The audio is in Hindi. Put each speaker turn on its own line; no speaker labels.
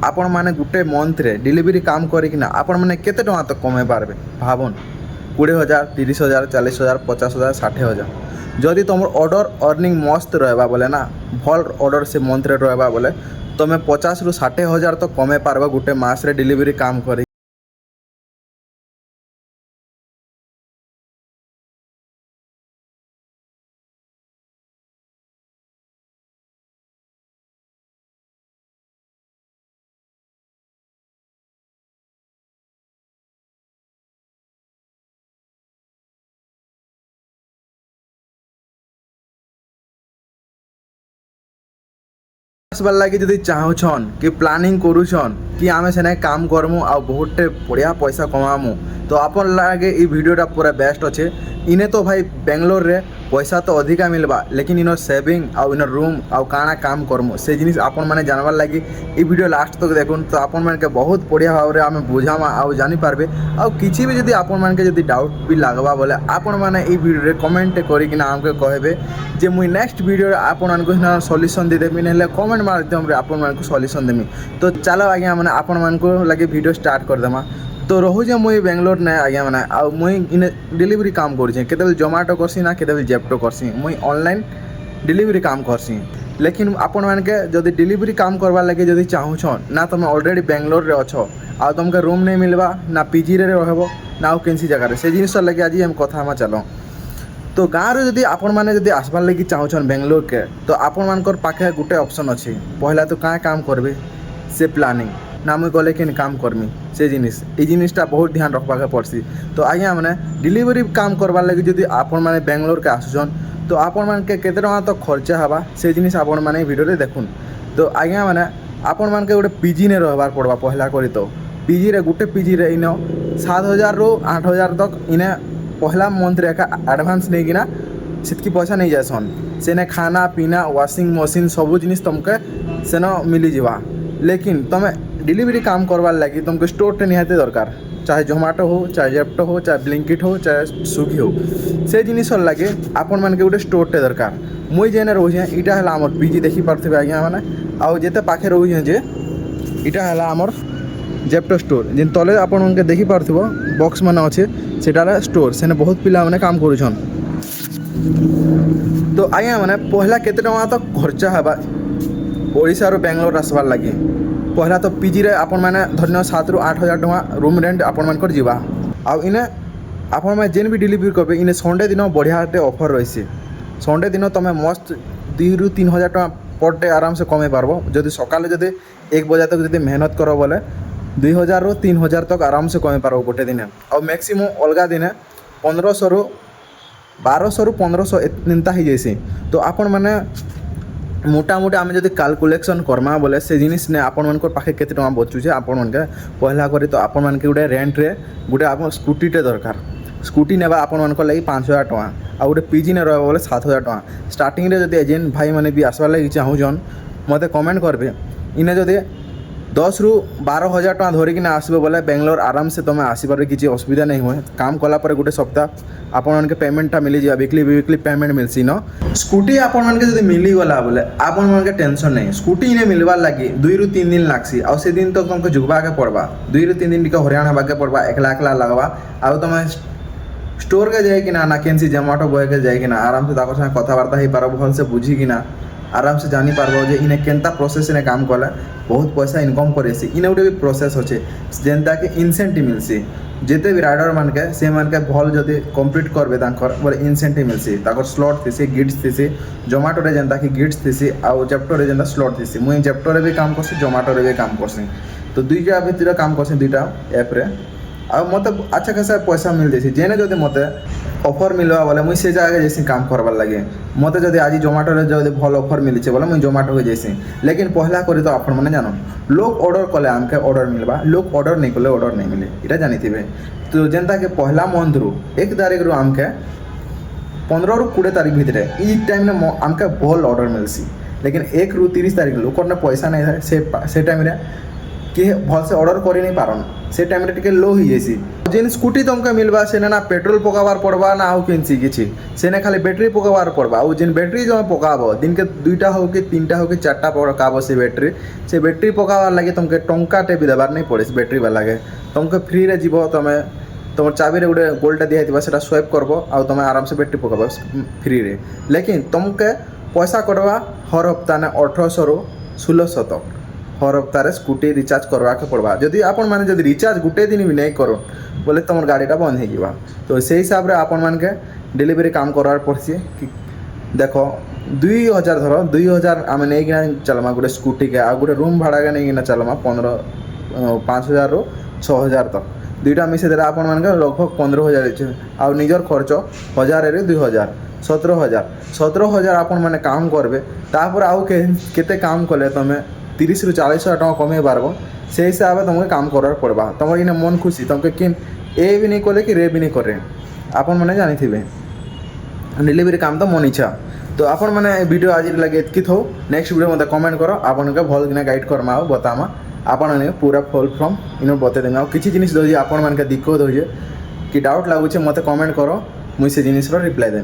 आपण मैंने गोटे मंथरे डिलीवरी काम करिकिना आपण मैंने केते टଙ୍କା तक कमे पारबे भाबन 20,000 30,000 40,000 50,000 60,000 जदि तुम ऑर्डर अर्निंग मस्त रहबा बोले ना भल ऑर्डर से मंथरे रहबा बोले तुम 50 ରୁ 60,000 तक कमे पारबा गोटे मास रे डिलीवरी काम करी। आसबार लगे जदि चाहून कि प्लानिंग करूछन कि आमे सेने काम करमु आ बहुते बढ़िया पैसा कमामु तो आपन लगे ये वीडियोटा पूरा बेस्ट अच्छे। इने तो भाई बेंगलोर रे पैसा तो अधिका मिलबा लेकिन इनर सेविंग आउ इनर रूम आउ काना काम करमु से जिनिस आपन माने जानबार लगी ये वीडियो लास्ट तक देखुन तो आपन माने के बहुत बढ़िया भाव रे आमे बुझामा आउ जानि पारबे। आउ किछि भी जदि आपन माने के जदि डाउट भी लागबा बोले आपन माने ये वीडियो रे कमेंट करि कि आमके कहबे जे मुई नेक्स्ट वीडियो रे आपन मानको सॉल्यूशन दे देबी नले कमेंट माध्यम रे आपन मानको सॉल्यूशन देमी। तो चलो आज्ञा माने आपन मानको लगे वीडियो स्टार्ट कर देमा। तो रोजे मुई बेंगलोर ने आज्ञा माने आ मुई इन डिलीवरी काम करछे केतेबेल जोमाटो करसी ना केतेबेल जेप्टो करसी मुई ऑनलाइन डिलीवरी काम करसी। लेकिन आपन मान के जदि डिलीवरी काम करवा लगे जदि चाहूछन ना तुम ऑलरेडी बेंगलोर रे अछो आ तुमके रूम नहीं मिलबा ना पीजी रे रहबो ना केनसी जगह रे से जिनिस लगे आज हम कथा मा चलो। तो गाँव रे जदि आपन माने जदि आसबार लगी चाहूछन बेंगलोर के तो आपन मानकर पाखे गुटे ऑप्शन अछि पहला तो क्या काम करबे से प्लानिंग ना मुई गले कि काम करमी से जिनिसटा बहुत ध्यान रखबाके पड़सी। तो आज्ञा मैंने डिलीवरी काम करवार लगे जदि आपन माने बेंगलोर के आसुछन तो आपन मान के केते टଙ୍କା तो खर्चा हवा से जिनिस आपन माने वीडियो रे देखुन। तो आज्ञा मैंने आपन मान के गोटे पीजी ने रहबार पड़वा पहला करी तो पीजी रे गोटे पीजी रे इन 7,000 ରୁ 8,000 तक इने पहला मंथ रे का एडवांस नहीं किना सेतकी पैसा नहीं जासन सेने खाना पीना वॉशिंग मशीन सब जिनिस तुमके सेन मिली जावा। लेकिन तुम डिलीवरी काम करवार लगी तुमको स्टोर टे निहाते दरकार चाहे जोमाटो हो चाहे जेप्टो हो चाहे ब्लिंकिट हो चाहे स्विगी हो से जिनिस लगे आपन मान के गोटे स्टोर टे दरकार। मुई जेने रोचे इटा है आमर पीजी देखी पार्थे आज्ञा मैंने आउ जेते पाखे रोचे जे इटा है आमर जेप्टो स्टोर जिन तले आपन के देखी पार्थिबो बॉक्स माने अच्छे सेटा स्टोर सेने बहुत पिला माने काम करूछन। तो आज्ञा मैंने पहला केते टଙ୍କା तो खर्चा हवा ओडिशा रो बेंगलोर आसबार लगे पहला तो पीजी रे आपन माने धरन 7 ରୁ 8,000 ଟଙ୍କା रूम रेंट आपन मानकर जीवा। आउ इने आपन माने जेन भी डिलीवरी करबे इने संडे दिन बढ़ियाटे ऑफर रहिसी संडे दिन तुम मस्त 2 ରୁ 3,000 ଟଙ୍କା पर डे आराम से कमे पारबो। जदि सकाले जदि 1 बजे तक जदि मेहनत करो बोले 2,000 ରୁ 3,000 तक आराम से कमे पारबो गोटे दिन। और मैक्सिमम अलगा दिन 1,500 ରୁ 1,200 ରୁ 1,500 एंता ही जैसे। तो आपन माने मोटामोटी आम जब कैलकुलेशन करमा बोले से जिनिस ने आपण मानकर पाखे केते टଙ୍କା बचुचे आपण मानके पहला करी तो आपण मानके गोटे रेंट रे गोटे आप स्कूटीटे दरकार स्कूटी नेबा आपण मानकर लगी 5,000 टଙ୍କା आ गोटे पीजी ने रहबा बोले 7,000 टଙ୍କା। स्टार्टिंग रे जदि एजेंट भाई माने भी आसबार लगी चाहूछन मते कमेंट करबे इने जदि 10 ରୁ 12,000 ଟଙ୍କା धरिकिना आसबे बोले बेंगलोर आराम से तुम आसबार किसी असुविधा नहीं हुए। काम कला पर गोटे सप्ताह आपण मानके पेमेंटा मिली जा वीकली पेमेंट मिलसी न। स्कूटी आपण मानके जदि मिली गला बोले आपण मानके टेंशन नहीं स्कूटी इने मिलबार लगी 2 ରୁ 3 दिन लागसी आ से दिन तक तुमको जुगबा के पड़बा 2 ରୁ 3 दिन टिका हरियाणा बाके पड़बा एकला लगवा आ तुम स्टोर के जाए कि ना केनसी जोमाटो बॉय के जाए कि ना आराम से ताको संगे कथबार्ता ही पारबो भल से बुझी कि ना आराम से जानी पारबो जे इने केनता प्रोसेस ने काम कला बहुत पैसा इनकम करेसी। इने गोटे भी प्रोसेस अच्छे जेनता के इंसेंटिव मिलसी जेते भी राइडर मान के से मान के भल जदि कंप्लीट करबे तांकर बोले इंसेंटिव मिलसी ताकर स्लॉट थीसी गिफ्ट्स थीसी जोमाटो रे जेनता कि गिफ्ट्स थीसी आ जेप्टो रे जेनता स्लॉट थीसी। मुई जेप्टो रे भी काम करसी जोमाटो रे भी काम करसी तो दुईटा भितर काम करसी दुईटा ऐप रे आ मते अच्छा खासा पैसा मिल जासी जेने जदि मते ऑफर मिलवा बोले मुई से जगह जैसे काम करवार लगे मते जदि आज जोमाटो रे जदि भल ऑफर मिली बोले मुई जोमाटो के जैसे। लेकिन पहला करी तो आपण मैंने जान लोग ऑर्डर कले आमके ऑर्डर मिलवा लोग ऑर्डर नहीं कले ऑर्डर नहीं मिले इटा जानी थे। तो जेनता के पहला मंथ रू 1 तारीख रू आमके 15 ରୁ 20 तारीख भितर ई टाइम ने आमके भल ऑर्डर मिलसी। लेकिन 1 ରୁ 30 तारीख लोकर ने पैसा नहीं था से टाइम रे କିଏ ଭଲସେ ଅର୍ଡ଼ର କରି ନାଇଁ ପାରନ୍ ସେ ଟାଇମ୍ରେ ଟିକେ ଲୋ ହେଇଯାଇସି ଯେନ୍ ସ୍କୁଟି ତମକେ ମିଲ୍ବା ସେନେ ନା ପେଟ୍ରୋଲ ପକାବାର ପଡ଼ବା ନା ଆଉ କେନ୍ସି କିଛି ସେନେ ଖାଲି ବ୍ୟାଟେରୀ ପକାବାର ପଡ଼ବା ଆଉ ଯେନ୍ ବ୍ୟାଟେରୀ ତମେ ପକାବ ଦିନକେ 2ଟା ହଉ କି 3ଟା ହଉ କି 4ଟା ପକାବ ସେ ବ୍ୟାଟେରୀ ପକାବାର ଲାଗି ତମକେ ଟଙ୍କାଟେ ବି ଦେବାର ନାଇଁ ପଡ଼େ ସେ ବ୍ୟାଟେରୀ ବାଲାକେ ତମକେ ଫ୍ରିରେ ଯିବ ତମେ তোমার চাবিরে গোটে গোল্ডটা দিয়া হইবা সেটা সোয়াইপ করব আর তুমি আরামসে ব্যাটারি পকাব ফ্রিরে লেকিন তোমাকে পয়সা করবা হর হপ্তাহে 1800 রু 1600 তক হর হপ্তাহে স্কুটি রিচার্জ করবাকে পড়বা যদি আপন মানে যদি রিচার্জ গোটে দিন বি নাই করুন বলে তোমার গাড়িটা বন্ধ হয়ে যাবা তো সেই হিসাবে আপন মানকে ডেলিভারি কাম করার পড়ছে কি দেখো 2000 ধর 2000 আমি নেইকিনা চলমা গোটে স্কুটিকে আর গোটে রুম ভাড়াকে নেইকিনা চলমা 5000 রু 6000 তক দুইটা মিশে দেলে আপন মানকে লগভগ 15000 আছে আর নিজের খরচ 1000 রে 2000 17000 আপন মানে কাম করবে তারপর আউ কেতে কাম কলে তুমি 30 রু 40 হাজার টাকা কমে পারবো সেই হিসাবে তোমাকে কাম করার পড়বা তোমার ইনে মন খুশি তোমাকে কিন এ বি नहीं কলে কি রে বি नहीं করে আপন মানে জানিথিবে ডেলিভারি কাম তো মন ইচ্ছা তো আপন মানে ভিডিও आज लगे एतकी थो नेक्स्ट वीडियो मते कमेंट करो आपन के भल किना गाइड करमा आओ बतामा आपन ने पूरा फुल फ्रॉम इनो बते देंगे और किछि जिनिस दो आपन मान के दिक्कत हो कि डाउट लागुचे मते कमेंट करो मुई से जिनिस रो रिप्लाई देमी।